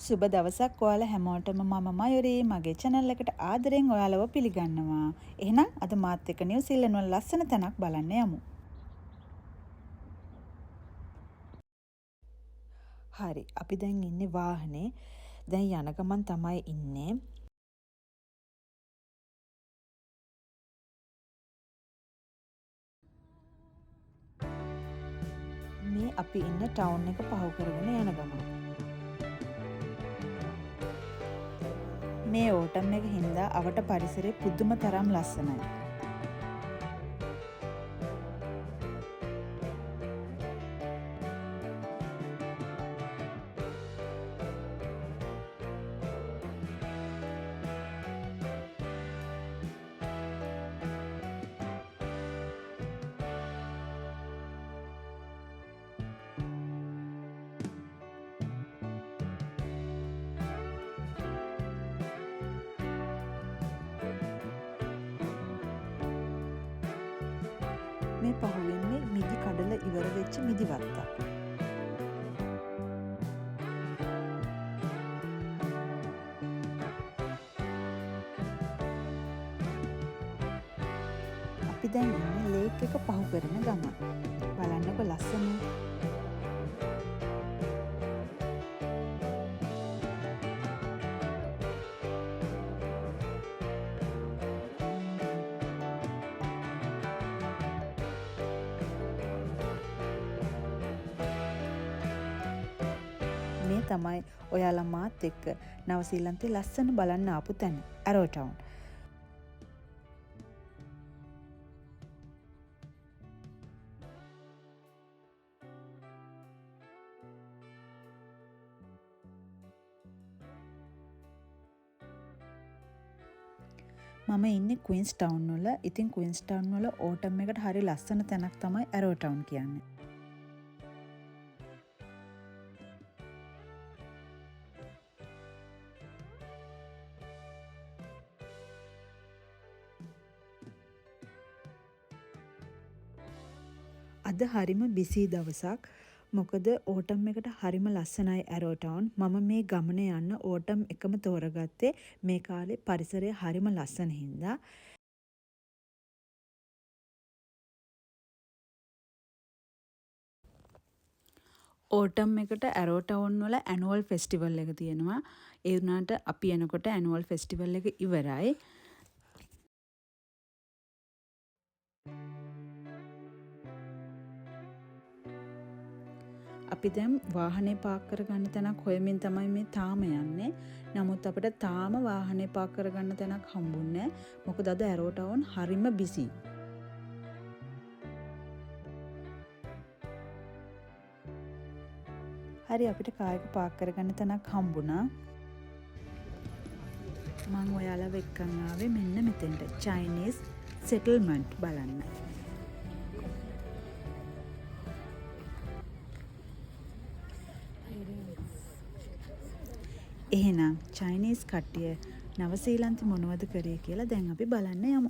සුබ දවසක් ඔයාලා හැමෝටම මම මයුරී මගේ channel එකට ආදරෙන් ඔයාලව පිළිගන්නවා. එහෙනම් අද මාත් එක්ක නිව්සීලන්ත වල ලස්සන තැනක් බලන්න යමු. හරි, අපි දැන් ඉන්නේ වාහනේ. දැන් යන ගමන් තමයි ඉන්නේ. මේ අපි ඉන්න ටවුන් එක පහු කරගෙන යන ගමන්. මේ ඕටම් එක හින්දා අවට පරිසරේ පුදුම තරම් ලස්සනයි. මේ පහුවෙන්නේ මිදි කඩල ඉවර වෙච්ච මිදි වත්තක්. අපි දැන් ඉන්නේ ලේක් එක පහු කරන ගමන්. බලන්නකො ලස්සන. මේ තමයි ඔයාලා මාත් එක්ක නවසීලන්තේ ලස්සන බලන්න ආපු තැන, ඇරෝ ටවුන්. මම ඉන්නේ ක්වීන්ස් ටවුන් වල. ඉතින් ක්වීන්ස් ටවුන් වල ඕටම් එකට හරි ලස්සන තැනක් තමයි ඇරෝ ටවුන් කියන්නේ. අද හරිම බිසී දවසක්. මොකද ඕටම් එකට හරිම ලස්සනයි ඇරෝ ටවුන්. මම මේ ගමන යන්න ඕටම් එකම තෝරගත්තේ මේ කාලේ පරිසරය හරිම ලස්සන හින්දා. ඕටම් එකට ඇරෝ ටවුන් වල ඇනුවල් ෆෙස්ටිවල් එක තියෙනවා. ඒ වුණාට අපි එනකොට ඇනුවල් ෆෙස්ටිවල් එක ඉවරයි. අපි දැන් වාහනේ පාක් කරගන්න තැනක් හොයමින් තමයි මේ තාම යන්නේ. නමුත් අපිට තාම වාහනේ පාක් කරගන්න තැනක් හම්බුන්නේ නැහැ. මොකද අද ඇරෝ ටවුන් හරිම බිසි. හරි, අපිට කාර් එක පාක් කරගන්න තැනක් හම්බුණා. මම ඔයාලව එක්කන් ආවේ මෙන්න මෙතෙන්ට. චයිනීස් සෙටල්මන්ට් බලන්න. එහෙනම් චයිනීස් කට්ටිය නවසීලන්තේ මොනවද කරේ කියලා දැන් අපි බලන්න යමු.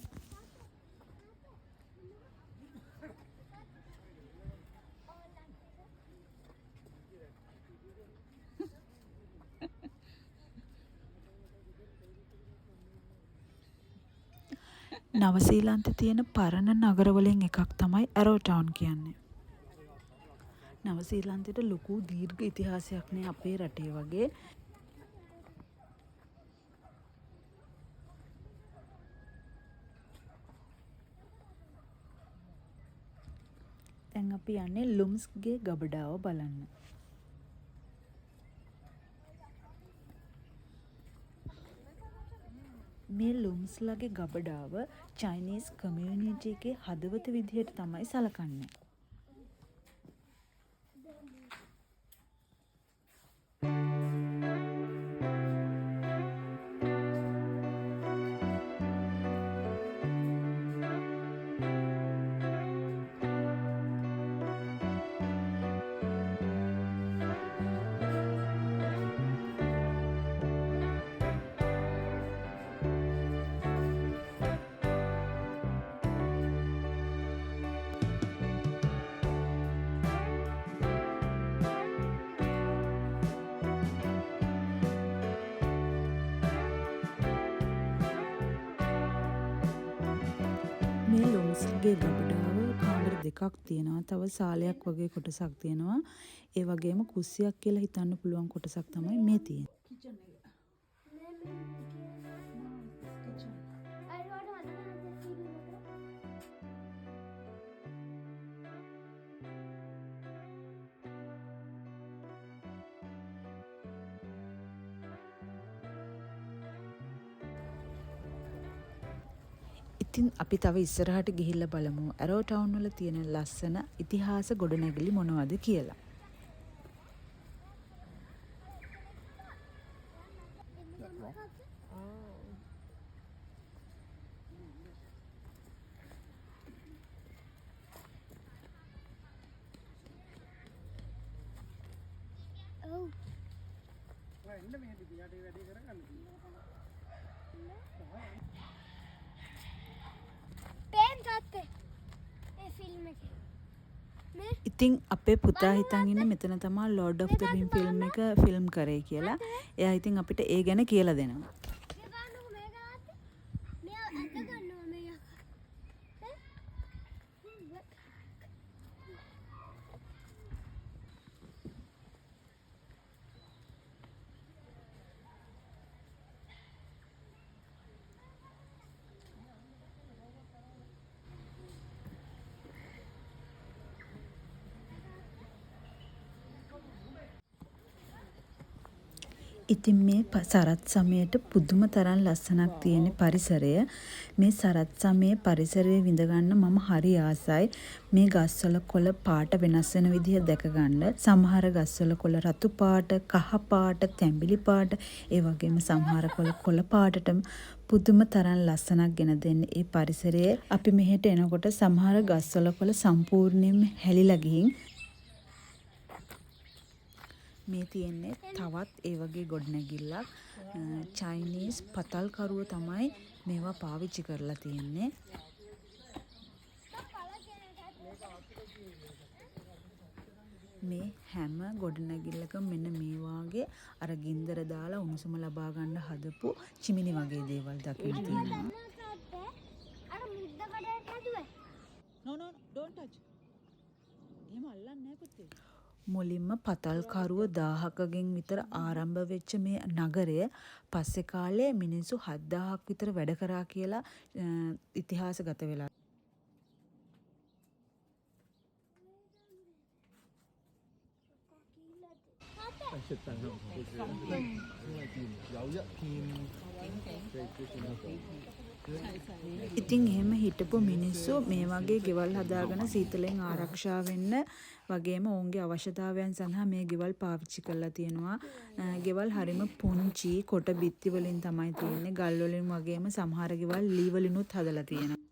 නවසීලන්තේ තියෙන පරණ නගරවලින් එකක් තමයි ඇරෝ ටවුන් කියන්නේ. නවසීලන්තේට ලොකු දීර්ඝ ඉතිහාසයක් නේ අපේ රටේ වගේ. දැන් අපි යන්නේ ලුම්ස්ගේ ගබඩාව බලන්න. මේ ලුම්ස්ලගේ ගබඩාව චයිනීස් කමියුනිටි එකේ හදවත විදිහට තමයි සලකන්නේ. මේ ලොම්ස්ගේ ගබඩාව කාමර දෙකක් තියෙනවා. තව සාලයක් වගේ කොටසක් තියෙනවා. ඒ වගේම කුස්සියක් කියලා හිතන්න පුළුවන් කොටසක් තමයි මේ තියෙන්නේ. ඉතින් අපි තව ඉස්සරහට ගිහිල්ලා බලමු ඇරෝ ටවුන් වල තියෙන ලස්සන ඉතිහාස ගොඩනැගිලි මොනවද කියලා. ඉතින් අපේ පුතා හිතන් ඉන්නේ මෙතන තමයි Lord of the Ring film එක ෆිල්ම් කරේ කියලා. එයා ඉතින් අපිට ඒ ගැන කියලා දෙනවා. ඉතින් මේ සරත් සමයට පුදුම තරම් ලස්සනක් තියෙන පරිසරය. මේ සරත් සමයේ පරිසරය විඳ ගන්න මම හරි ආසයි. මේ ගස්වල කොළ පාට වෙනස් වෙන විදිහ දැක ගන්න. සමහර ගස්වල කොළ රතු පාට, කහ පාට, තැඹිලි පාට, ඒ වගේම සමහර කොළ පාටටම පුදුම තරම් ලස්සනක් ගෙන දෙන්නේ ඒ පරිසරයේ. අපි මෙහෙට එනකොට සමහර ගස්වල කොළ සම්පූර්ණයෙන්ම හැලිලා ගිහින් මේ තියෙන්නේ තවත් ඒ වගේ ගොඩනැගිල්ලක්. චයිනීස් පතල්කරුවෝ තමයි මේවා පාවිච්චි කරලා තියෙන්නේ. මේ හැම ගොඩනැගිල්ලකම මෙන්න මේ වාගේ අර ගින්දර දාලා උණුසුම ලබා ගන්න හදපු චිමිනි වගේ දේවල් දකින්න තියෙනවා. අර මුද්ද කඩේට හැදුවේ. No don't touch. එහෙම අල්ලන්නේ නැහැ පුතේ. මුලින්ම පතල්කරුව 1000කගෙන් විතර ආරම්භ වෙච්ච මේ නගරය පස්සේ කාලේ මිනිස්සු 7000ක් විතර වැඩ කරා කියලා ඉතිහාසගත වෙලා. ඉතින් එහෙම හිටපු මිනිස්සු මේ වගේ ගෙවල් හදාගෙන සීතලෙන් ආරක්ෂා වෙන්න වගේම ඔවුන්ගේ අවශ්‍යතාවයන් සඳහා මේ ගෙවල් පාවිච්චි කරලා තියෙනවා. ගෙවල් හරිම පුංචි කොට බිත්ති වලින් තමයි තියෙන්නේ. ගල් වලින් වගේම සමහර ගෙවල් ලී වලිනුත් හදලා තියෙනවා.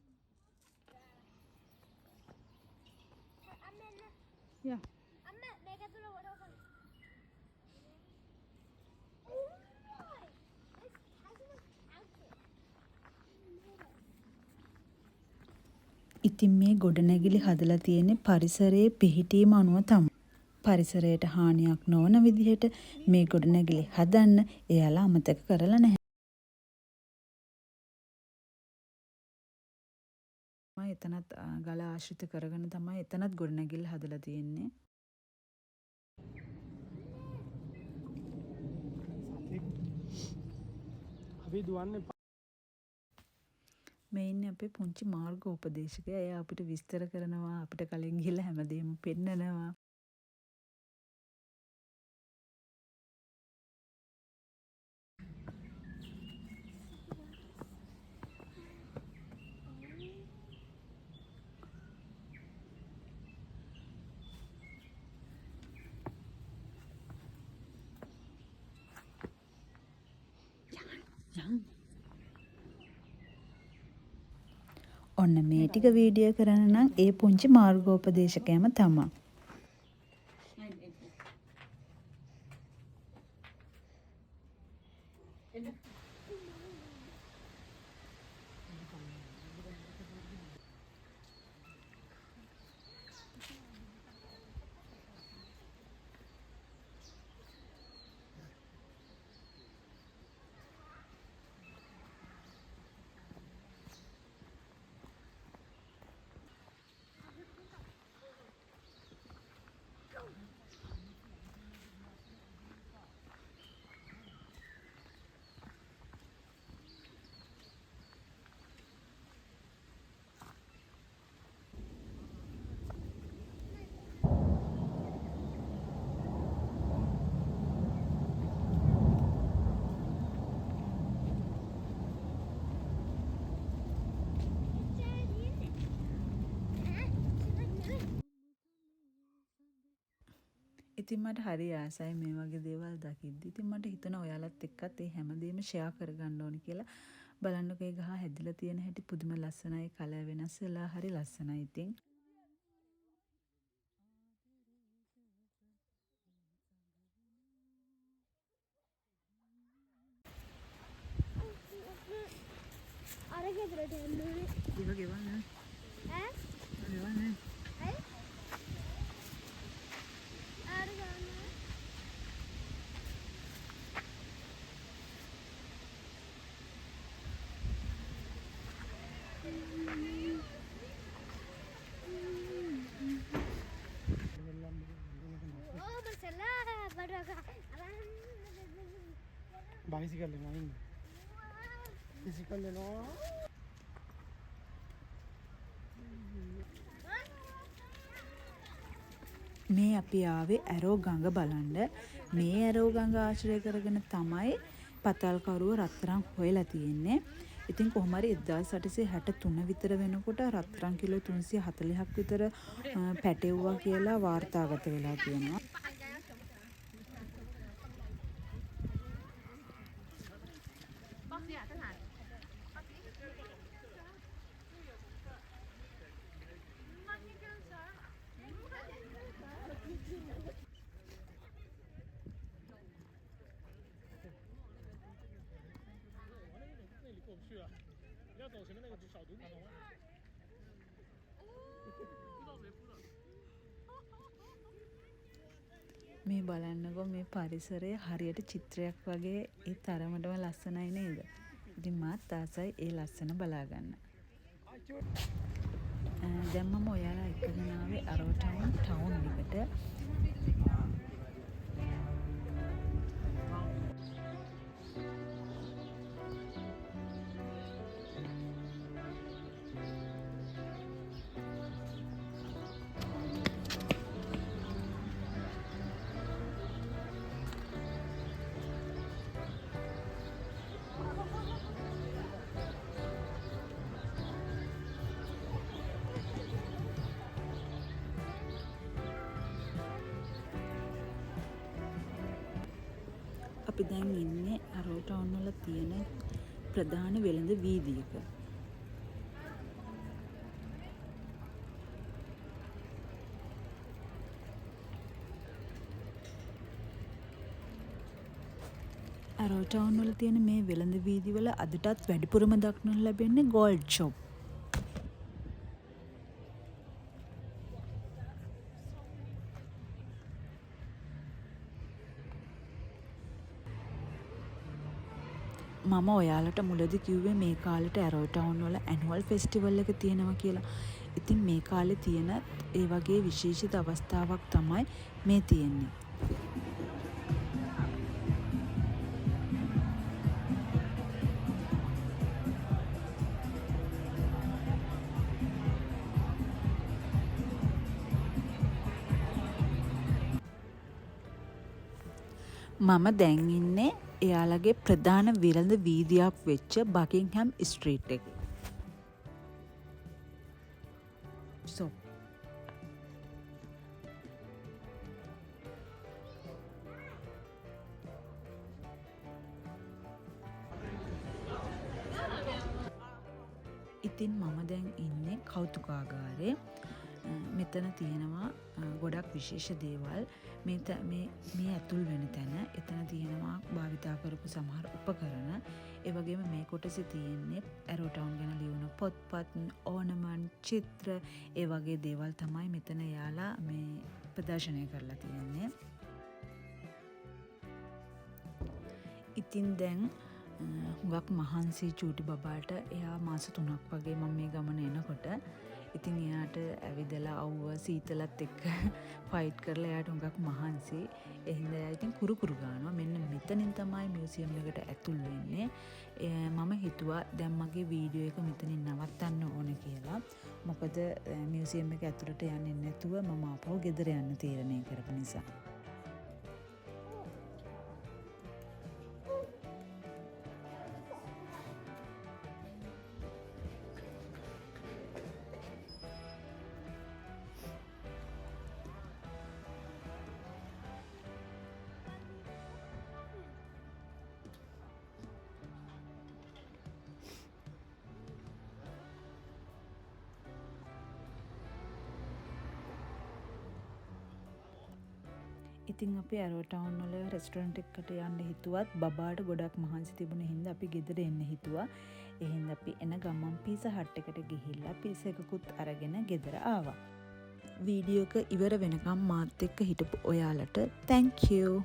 Yeah. ඉතින් මේ ගොඩනැගිලි හදලා තියෙන්නේ පරිසරයේ පිහිටීම අනුව තමයි. පරිසරයට හානියක් නොවන විදිහට මේ ගොඩනැගිලි හදන්න එයාලා අමතක කරලා නැහැ. එතනත් ගල ආශ්‍රිත කරගෙන තමයි එතනත් ගොඩනැගිල්ල හදලා තියෙන්නේ. අපි දුවන්නේ මේ ඉන්නේ අපේ පුංචි මාර්ගෝපදේශකයා. එයා අපිට විස්තර කරනවා, අපිට කලින් ගිහලා හැමදේම පෙන්නනවා. ඔන්න මේ ටික වීඩියෝ කරන්න නම් ඒ පුංචි මාර්ගෝපදේශකයම තමයි. ඉතින් මට හරි ආසයි මේ වගේ දේවල් දකිද්දි. ඉතින් මට හිතුණා ඔයාලත් එක්කත් ඒ හැමදේම ෂෙයා කරගන්න ඕනි කියලා. බලන්නකෝ ඒ ගහ හැදිලා තියෙන හැටි පුදුම ලස්සනයි. කලර් වෙනස් වෙලා හරි ලස්සනයි ඉතින්. අර ගෙදරට එන්න ඕනේ. ඉව ගෙවන්න. ඈ? ගෙවන්න. ඇයි? අර ගන්න. ඕ මසලා බඩක. බයිසිකල් එක අයින්. බයිසිකල් එනවා. මේ අපි ආවේ ඇරෝ ගඟ බලන්න. මේ ඇරෝ ගඟ ආශ්‍රය කරගෙන තමයි පතල්කරුව රත්තරන් හොයලා තියෙන්නේ. ඉතින් කොහොම හරි 1863 විතර වෙනකොට රත්තරන් කිලෝ 340ක් විතර පැටෙව්වා කියලා වාර්තාගත වෙලා තියෙනවා. මේ බලන්නකෝ මේ පරිසරය හරියට චිත්‍රයක් වගේ ඒ තරමටම ලස්සනයි නේද? ඉතින් මාත් ආසයි ඒ ලස්සන බලාගන්න. දැන් මම ඔයාලා එක්කගෙන ආවේ අරෝ ටවුන් එකට. අපි දැන් ඉන්නේ අරෝ ටවුන් වල තියෙන ප්‍රධාන වෙළඳ වීදියක. අරෝ ටවුන් වල තියෙන මේ වෙළඳ වීදිවල අදටත් වැඩිපුරම දක්නට ලැබෙන්නේ ගෝල්ඩ් ෂොප්. මම ඔයාලට මුලදී කිව්වේ මේ කාලෙට ඇරෝ ටවුන් වල ඇනුවල් ෆෙස්ටිවල් එක තියෙනවා කියලා. ඉතින් මේ කාලේ තියෙන ඒ වගේ විශේෂිත අවස්ථාවක් තමයි මේ තියෙන්නේ. මම දැන් ඉන්නේ එයාලගේ ප්‍රධාන වෙළඳ වීදියක් වෙච්ච බකින්හම් ස්ට්‍රීට් එකේ. ඉතින් මම දැන් ඉන්නේ කෞතුකාගාරේ. මෙතන තියෙනවා ගොඩක් විශේෂ දේවල්. මේ ඇතුල් වෙන තැන එතන තියෙනවා භාවිතා කරපු සමහර උපකරණ. ඒ වගේම මේ කොටසේ තියෙන්නේ ඇරෝ ටවුන් ගැන ලියන පොත්පත්, ඕනමන්ට්, චිත්‍ර, ඒ වගේ දේවල් තමයි මෙතන යාලා මේ ප්‍රදර්ශනය කරලා තියෙන්නේ. ඉතින් දැන් හුඟක් මහන්සි චූටි බබාට. එයා මාස 3ක් වගේ මම මේ ගමන එනකොට. ඉතින් එයාට ඇවිදලා අවුව සීතලත් එක්ක ෆයිට් කරලා එයාට හුඟක් මහන්සි. ඒ හින්දා එයා ඉතින් කුරු ගන්නවා. මෙන්න මෙතනින් තමයි මියුසියම් එකට ඇතුල් වෙන්නේ. මම හිතුවා දැන් මගේ වීඩියෝ එක මෙතනින් නවත්තන්න ඕන කියලා. මොකද මියුසියම් එක ඇතුළට යන්නේ නැතුව මම ආපහු ගෙදර යන්න තීරණය කරපු නිසා. ඉතින් අපි ඇරෝ ටවුන් වල රෙස්ටොරන්ට් එකකට යන්න හිතුවත් බබාට ගොඩක් මහන්සි තිබුණ හින්දා අපි ගෙදර එන්න හිතුවා. ඒ හින්දා අපි එන ගමන් පීසා හට් එකට ගිහිල්ලා පීසා එකකුත් අරගෙන ගෙදර ආවා. වීඩියෝ එක ඉවර වෙනකම් මාත් එක්ක හිටපු ඔයාලට thank you.